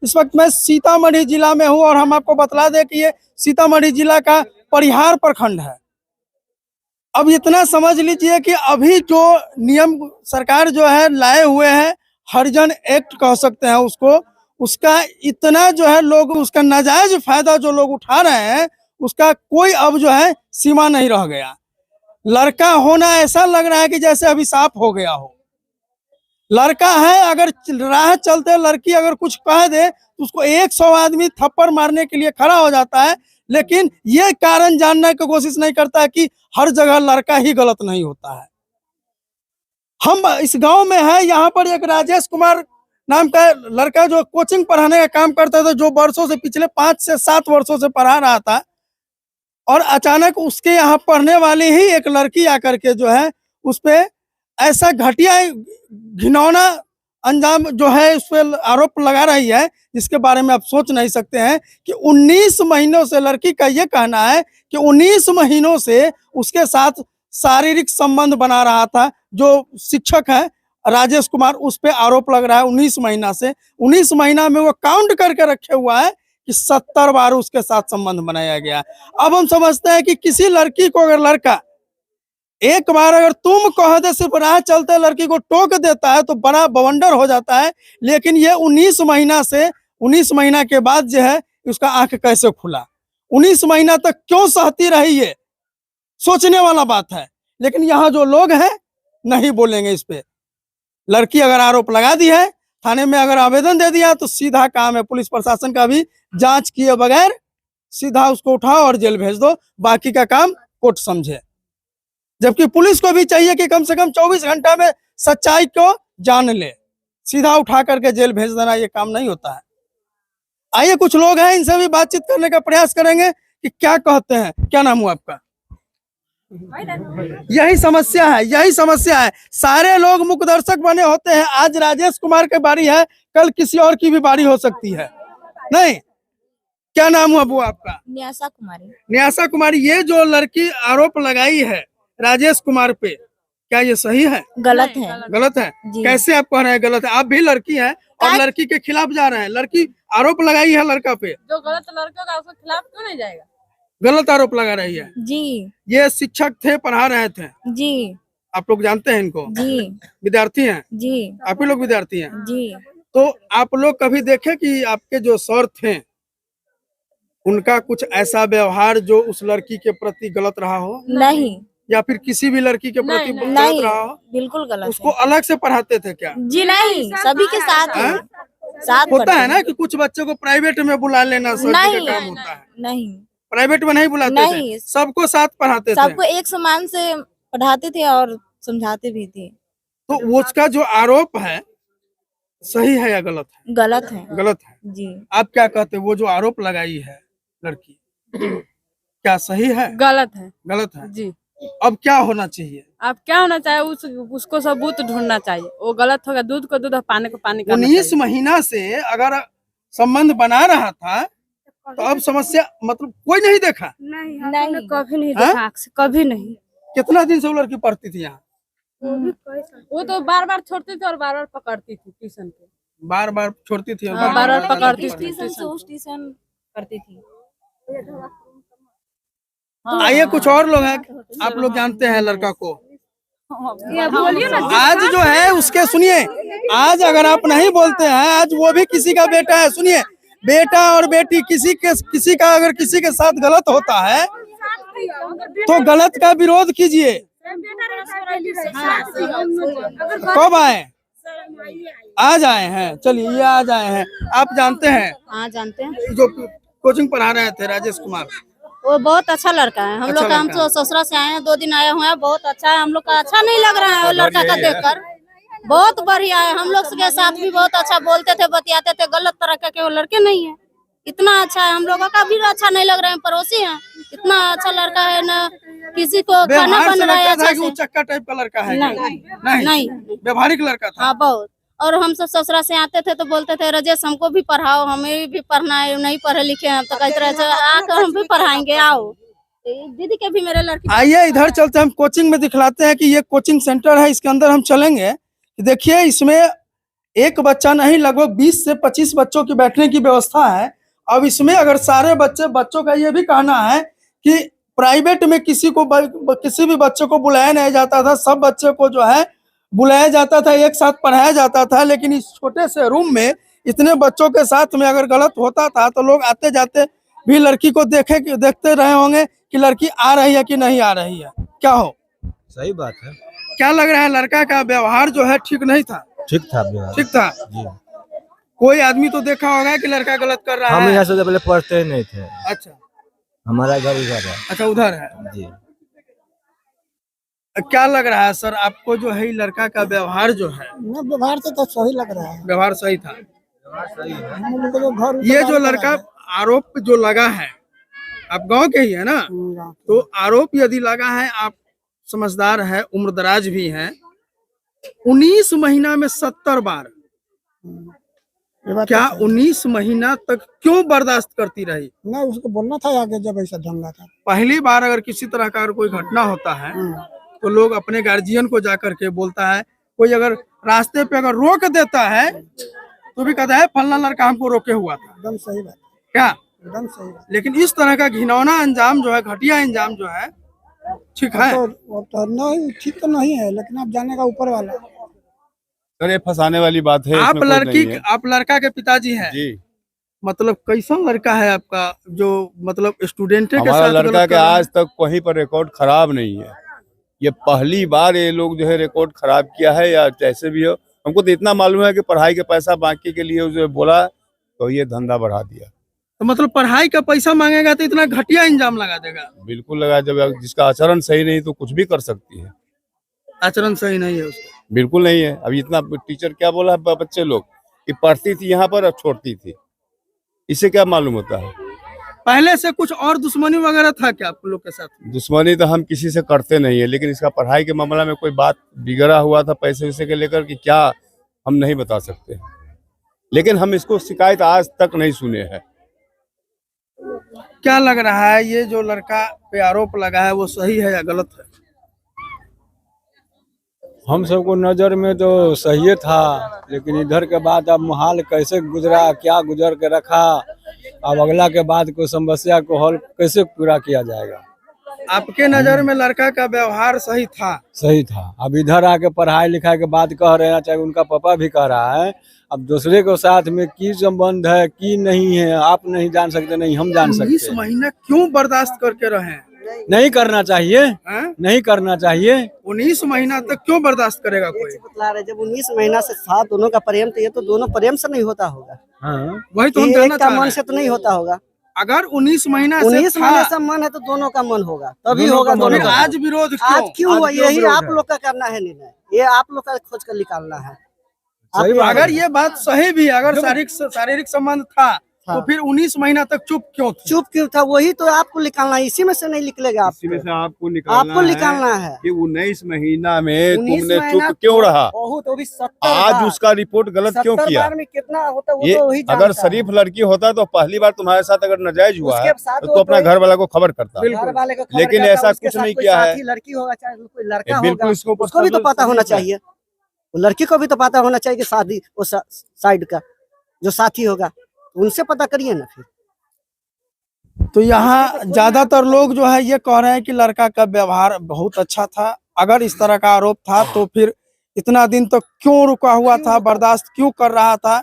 इस वक्त मैं सीतामढ़ी जिला में हूं और हम आपको बतला दें कि ये सीतामढ़ी जिला का परिहार प्रखंड है। अब इतना समझ लीजिए कि अभी जो नियम सरकार जो है लाए हुए हैं, हरिजन एक्ट कह सकते हैं उसको, उसका इतना जो है लोग उसका नाजायज फायदा जो लोग उठा रहे हैं, उसका कोई अब जो है सीमा नहीं रह गया। लड़का होना ऐसा लग रहा है कि जैसे अभिशाप हो गया हो। लड़का है, अगर राह चलते लड़की अगर कुछ कह दे तो उसको 100 आदमी थप्पड़ मारने के लिए खड़ा हो जाता है, लेकिन ये कारण जानने की कोशिश नहीं करता है कि हर जगह लड़का ही गलत नहीं होता है। हम इस गांव में है, यहाँ पर एक राजेश कुमार नाम का लड़का जो कोचिंग पढ़ाने का काम करता था, जो वर्षों से पिछले 5 से 7 वर्षों से पढ़ा रहा था, और अचानक उसके यहाँ पढ़ने वाली ही एक लड़की आकर के जो है उस पे ऐसा घटिया घिनौना अंजाम जो है उस पर आरोप लगा रही है, जिसके बारे में आप सोच नहीं सकते हैं कि 19 महीनों से लड़की का ये कहना है कि 19 महीनों से उसके साथ शारीरिक संबंध बना रहा था। जो शिक्षक है राजेश कुमार, उस पे आरोप लग रहा है 19 महीना से। 19 महीना में वो काउंट करके रखे हुआ है कि 70 बार उसके साथ संबंध बनाया गया। अब हम समझते हैं कि किसी लड़की को अगर लड़का एक बार अगर तुम कह दे, सिर्फ राह चलते लड़की को टोक देता है तो बड़ा बवंडर हो जाता है, लेकिन ये 19 महीना से 19 महीना के बाद जो है उसका आंख कैसे खुला, 19 महीना तक क्यों सहती रही, ये सोचने वाला बात है। लेकिन यहाँ जो लोग हैं नहीं बोलेंगे इस पे। लड़की अगर आरोप लगा दी है, थाने में अगर आवेदन दे दिया, तो सीधा काम है पुलिस प्रशासन का भी जांच किए बगैर सीधा उसको उठाओ और जेल भेज दो, बाकी का काम कोर्ट समझे। जबकि पुलिस को भी चाहिए कि कम से कम 24 घंटा में सच्चाई को जान ले, सीधा उठा करके जेल भेज देना ये काम नहीं होता है। आइए कुछ लोग हैं, इनसे भी बातचीत करने का प्रयास करेंगे कि क्या कहते हैं। क्या नाम हुआ आपका? यही समस्या है, यही समस्या है। सारे लोग मुखदर्शक बने होते हैं। आज राजेश कुमार की बारी है, कल किसी और की भी बारी हो सकती है। नहीं, क्या नाम हुआ बुआ आपका? न्यासा कुमारी। न्यासा कुमारी, ये जो लड़की आरोप लगाई है राजेश कुमार पे, क्या ये सही है? गलत है। गलत है? कैसे आप कह रहे हैं गलत है? आप भी लड़की हैं और लड़की के खिलाफ जा रहे हैं। लड़की आरोप लगाई है लड़का पे, जो गलत लड़का का उसके खिलाफ क्यों नहीं जाएगा? गलत आरोप लगा रही है जी। ये शिक्षक थे, पढ़ा रहे थे जी। आप लोग जानते हैं इनको? जी। विद्यार्थी हैं जी। आप ही लोग विद्यार्थी हैं? जी। तो आप लोग कभी देखे कि आपके जो सर थे उनका कुछ ऐसा व्यवहार जो उस लड़की के प्रति गलत रहा हो? नहीं। या फिर किसी भी लड़की के प्रति नहीं, गलत रहा हो? बिल्कुल गलत उसको अलग से पढ़ाते थे क्या? जी नहीं, सभी के साथ है। साथ होता है ना कि कुछ बच्चों को प्राइवेट में बुला लेना सर का काम होता है। नहीं, प्राइवेट में नहीं बुलाते थे, सबको साथ पढ़ाते थे। सबको एक समान से पढ़ाते थे और समझाते भी थे। तो वो उसका जो आरोप है सही है या गलत है? गलत है। गलत है जी। आप क्या कहते हैं? वो जो आरोप लगाई है लड़की, क्या सही है? गलत है। गलत है जी। अब क्या होना चाहिए? अब क्या होना चाहिए? उसको सबूत ढूंढना चाहिए। वो गलत होगा, दूध को दूध, पानी को पानी। 19 महीना से अगर संबंध बना रहा था तो अब समस्या मतलब कोई नहीं देखा? नहीं, कभी नहीं देखा, कभी नहीं। कितना दिन से वो लड़की पढ़ती थी यहाँ? वो तो बार बार छोड़ती थी और बार बार पकड़ती थी ट्यूशन पे। बार बार छोड़ती थी और बार बार पकड़ती थी। ट्यूशन करती थी। आइए कुछ और लोग हैं, आप लोग जानते हैं लड़का को? बोलिए ना। आज जो है उसके सुनिए, आज अगर आप नहीं बोलते हैं, आज वो भी किसी का बेटा है। सुनिए, बेटा और बेटी किसी का अगर किसी के साथ गलत होता है तो गलत का विरोध कीजिए। कब आए? आज आए हैं। चलिए, ये आज आए हैं। आप जानते हैं? हाँ, जानते हैं। जो कोचिंग पढ़ा रहे थे राजेश कुमार, वो बहुत अच्छा लड़का है। हम लोग का, हम तो ससुरा से आए हैं, 2 दिन आए हुए हैं। बहुत अच्छा है। हम लोग का अच्छा नहीं लग रहा है वो लड़का का देखकर। बहुत बढ़िया है। हम लोग के साथ भी बहुत अच्छा बोलते थे, बतियाते थे। गलत तरह के वो लड़के नहीं है। इतना अच्छा है। हम लोगों का भी अच्छा नहीं लग रहा है। पड़ोसी हैं, इतना अच्छा लड़का है ना, किसी को खाना बन रहा है अच्छा से। चक्का टाइप का लड़का है? नहीं, व्यवहारिक लड़का था। हाँ, बहुत। और हम सब ससुरा से आते थे तो बोलते थे, राजेश हमको भी पढ़ाओ, हमें भी पढ़ना है, नहीं पढ़े लिखे हैं। तो कहते रहे आकर हम भी पढ़ाएंगे, आओ। दीदी के भी मेरे लड़के। आइए इधर चलते हैं, हम कोचिंग में दिखलाते हैं कि ये कोचिंग सेंटर है। इसके अंदर हम चलेंगे। देखिए, इसमें एक बच्चा नहीं, लगभग 20 से 25 बच्चों की बैठने की व्यवस्था है। अब इसमें अगर सारे बच्चों का ये भी कहना है कि प्राइवेट में किसी भी बच्चे को बुलाया नहीं जाता था, सब बच्चे को जो है बुलाया जाता था, एक साथ पढ़ाया जाता था। लेकिन इस छोटे से रूम में इतने बच्चों के साथ में अगर गलत होता था तो लोग आते जाते भी लड़की को देखते रहे होंगे कि लड़की आ रही है कि नहीं आ रही है। क्या हो? सही बात है। क्या लग रहा है, लड़का का व्यवहार जो है ठीक नहीं था? ठीक था व्यवहार। ठीक था जी। कोई आदमी तो देखा होगा कि लड़का गलत कर रहा हम है? यहाँ से पहले पढ़ते ही नहीं थे। अच्छा, हमारा घर इधर है। अच्छा, उधर है जी। क्या लग रहा है सर आपको जो है लड़का का व्यवहार जो है? व्यवहार तो सही लग रहा है। व्यवहार सही था। हम लोग को घर ये जो लड़का आरोप जो लगा है, आप गांव के ही है ना, तो आरोप यदि लगा है, आप समझदार है, उम्रदराज भी हैं, 19 महीना में 70 बार, क्या 19 महीना तक क्यों बर्दाश्त करती रही? नहीं, उसको बोलना था आगे जब ऐसा ढंगा था। पहली बार अगर किसी तरह का कोई घटना होता है तो लोग अपने गार्जियन को जाकर के बोलता है। कोई अगर रास्ते पे अगर रोक देता है तो भी कहता है फलना लड़का हमको रोके हुआ था। एकदम सही बात। क्या? एकदम सही बात। लेकिन इस तरह का घिनौना अंजाम जो है, घटिया अंजाम जो है, ठीक है? तो नहीं, ठीक तो नहीं है, लेकिन आप जाने का ऊपर वाला। सर ये फंसाने वाली बात है। आप लड़का के पिताजी हैं जी। मतलब कैसा लड़का है आपका जो मतलब स्टूडेंट के हमारा साथ लड़का गलत के कर रहा है? आज तक कहीं पर रिकॉर्ड खराब नहीं है। ये पहली बार ये लोग जो है रिकॉर्ड खराब किया है, या जैसे भी हो। हमको तो इतना मालूम है कि पढ़ाई के पैसा बाकी के लिए उसे बोला तो ये धंधा बढ़ा दिया। तो मतलब पढ़ाई का पैसा मांगेगा तो इतना घटिया इंजाम लगा देगा? बिल्कुल लगा। जब जिसका आचरण सही नहीं तो कुछ भी कर सकती है। आचरण सही नहीं है उसका? बिल्कुल नहीं है। अब इतना टीचर क्या बोला है बच्चे लोग कि पढ़ती थी यहाँ पर और छोड़ती थी, इससे क्या मालूम होता है? पहले से कुछ और दुश्मनी वगैरह था क्या आप लोग के साथ? दुश्मनी तो हम किसी से करते नहीं है, लेकिन इसका पढ़ाई के मामला में कोई बात बिगड़ा हुआ था पैसे वैसे के लेकर कि क्या, हम नहीं बता सकते। लेकिन हम इसको शिकायत आज तक नहीं सुने हैं। क्या लग रहा है ये जो लड़का पे आरोप लगा है वो सही है या गलत है? हम सबको नजर में तो सही था, लेकिन इधर के बाद अब माहौल कैसे गुजरा, क्या गुजर के रखा, अब अगला के बाद को समस्या को हल कैसे पूरा किया जाएगा। आपके नजर में लड़का का व्यवहार सही था? सही था। अब इधर आके पढ़ाई लिखाई के बात कह रहे हैं, चाहे उनका पापा भी कह रहा है। अब दूसरे के साथ में की संबंध है की नहीं है आप नहीं जान सकते, नहीं हम जान सकते। 19 महीना क्यों बर्दाश्त करके रहे? नहीं करना चाहिए, नहीं करना चाहिए। 19 महीना तक क्यों बर्दाश्त करेगा कोई? बतला रहे जब 19 महीना से साथ दोनों का प्रेम, तो ये तो दोनों प्रेम से नहीं होता होगा। हाँ। वही तो हम ये जानना एक का चाह मन रहे से तो नहीं होता होगा। अगर 19 महीना से 19 था, महीने से मन है तो दोनों का मन होगा, तभी दोनों होगा का मन दोनों है। का। आज विरोध आज क्यों हुआ? आज क्यों यही विरोध आप है? लोग का करना है निर्णय, ये आप लोग का खोज कर निकालना है। सही बात अगर है। ये बात सही भी, अगर शारीरिक संबंध था तो फिर 19 महीना तक चुप क्यों थे? चुप क्यों था? वही तो आपको निकालना है, इसी में से नहीं निकलेगा। इसी में से आपको आपको निकालना है कि 19 महीना में 19 तुमने महीना चुप क्यों रहा? बहुत, वो भी 70 आज बार। उसका रिपोर्ट गलत क्यों 70 किया? बार में कितना होता वो ये तो वही अगर जानता है। शरीफ लड़की होता तो पहली बार तुम्हारे साथ अगर नाजायज हुआ है उसके साथ तो वो तू अपना तो- घर वाला को खबर करता। घर वाले को खबर लेकिन करता, ऐसा उसके कुछ साथ नहीं कोई किया है। साथी लड़की होगा चाहे कोई लड़का बिल्कुल होगा, इसके ऊपर उसको भी तो सवाल पता होना सही है। चाहिए। वो लड़की को भी तो पता होना चाहिए कि शादी वो साइड का जो साथी होगा उनसे पता करिए ना। फिर तो यहाँ ज्यादातर लोग जो है ये कह रहे हैं कि लड़का का व्यवहार बहुत अच्छा था। अगर इस तरह का आरोप था तो फिर इतना दिन तक क्यों रुका हुआ था, बर्दाश्त क्यों कर रहा था?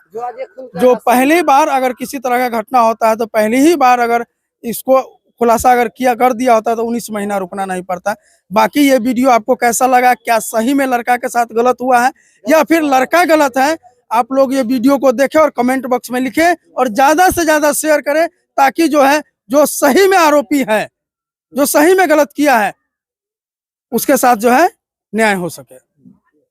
जो पहली बार अगर किसी तरह का घटना होता है तो पहली ही बार अगर इसको खुलासा अगर कर दिया होता तो 19 महीना रुकना नहीं पड़ता। बाकी ये वीडियो आपको कैसा लगा? क्या सही में लड़का के साथ गलत हुआ है या फिर लड़का गलत है? आप लोग ये वीडियो को देखें और कमेंट बॉक्स में लिखें और ज्यादा से ज्यादा शेयर करें, ताकि जो है जो सही में आरोपी है, जो सही में गलत किया है, उसके साथ जो है न्याय हो सके।